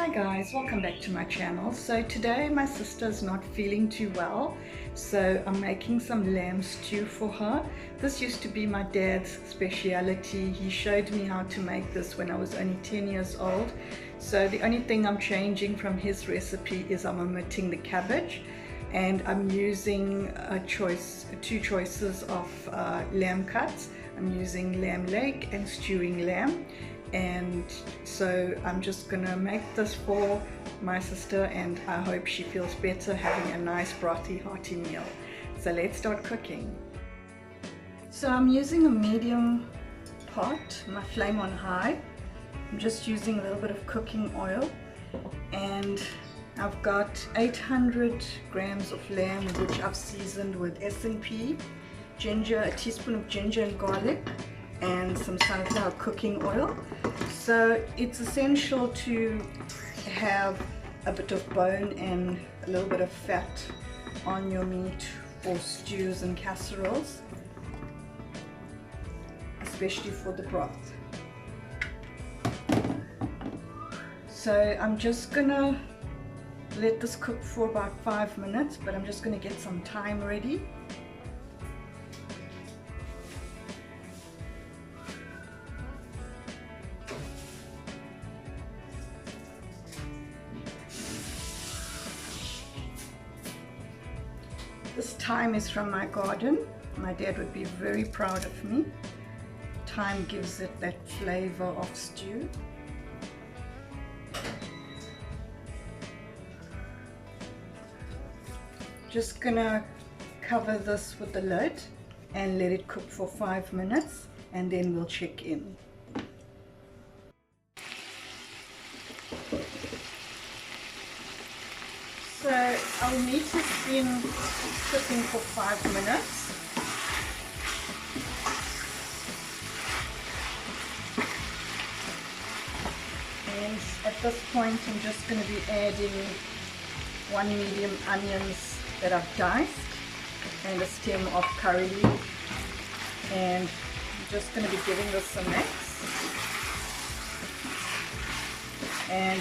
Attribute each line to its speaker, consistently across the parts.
Speaker 1: Hi guys, welcome back to my channel. So today my sister's not feeling too well, so I'm making some lamb stew for her. This used to be my dad's speciality. He showed me how to make this when I was only 10 years old. So the only thing I'm changing from his recipe is I'm omitting the cabbage, and I'm using two choices of lamb cuts. I'm using lamb leg and stewing lamb. And so I'm just gonna make this for my sister, and I hope she feels better having a nice brothy hearty meal. So let's start cooking. So I'm using a medium pot, my flame on high. I'm just using a little bit of cooking oil, and I've got 800 grams of lamb which I've seasoned with S&P, ginger, a teaspoon of ginger and garlic, and some sunflower cooking oil. So it's essential to have a bit of bone and a little bit of fat on your meat for stews and casseroles, especially for the broth. So I'm just gonna let this cook for about 5 minutes, but I'm just gonna get some thyme ready. This thyme is from my garden. My dad would be very proud of me. Thyme gives it that flavor of stew. Just gonna cover this with the lid and let it cook for 5 minutes, and then we'll check in. So our meat has been cooking for 5 minutes. And at this point I'm just going to be adding 1 medium onions that I've diced and a stem of curry leaf. And I'm just going to be giving this a mix. And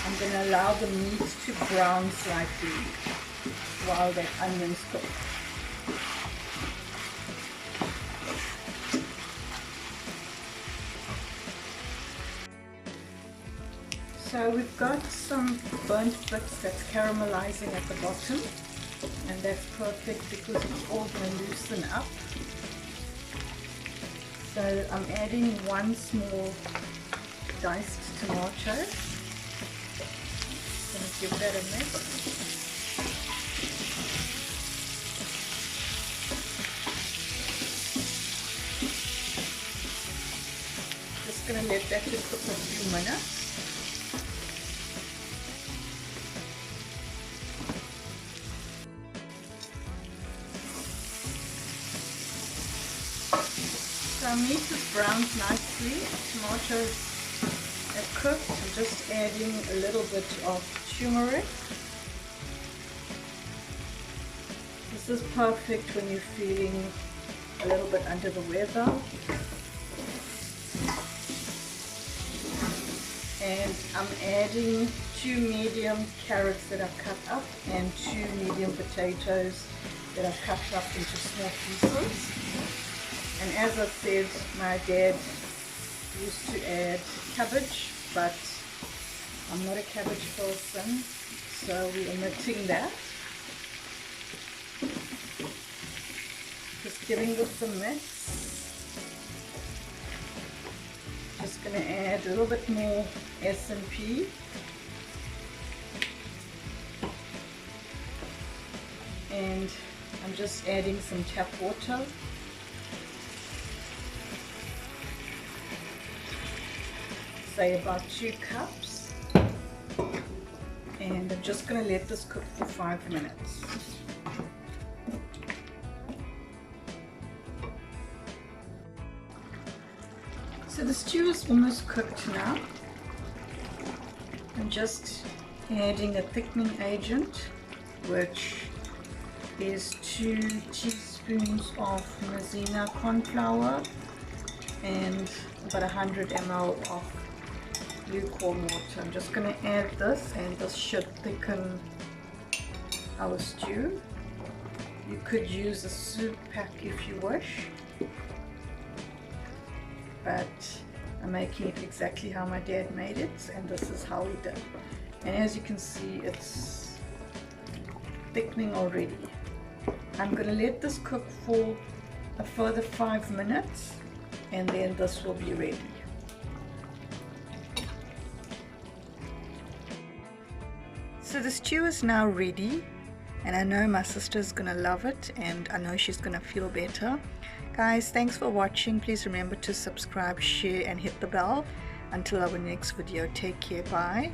Speaker 1: I'm going to allow the meat to brown slightly while the onions cook. So we've got some burnt bits that's caramelizing at the bottom, and that's perfect because it's all going to loosen up. So I'm adding 1 small diced tomato. Give that a mix. Just going to let that cook for a few minutes. So our meat is browned nicely. Tomatoes are cooked. I'm just adding a little bit of tumeric. This is perfect when you're feeling a little bit under the weather. And I'm adding 2 medium carrots that I've cut up and 2 medium potatoes that I've cut up into small pieces. And as I said, my dad used to add cabbage, but I'm not a cabbage person, so we're omitting that. Just giving this a mix. Just going to add a little bit more S&P. And I'm just adding some tap water. Say about 2 cups. And I'm just going to let this cook for 5 minutes. So the stew is almost cooked now. I'm just adding a thickening agent, which is 2 teaspoons of Maizena cornflour and about 100 ml of lukewarm water. I'm just going to add this, and this should thicken our stew. You could use a soup pack if you wish, but I'm making it exactly how my dad made it, and this is how he did. And as you can see, it's thickening already. I'm going to let this cook for a further 5 minutes, and then this will be ready. So the stew is now ready, and I know my sister's gonna love it, and I know she's gonna feel better. Guys, thanks for watching. Please remember to subscribe, share, and hit the bell. Until our next video, take care. Bye.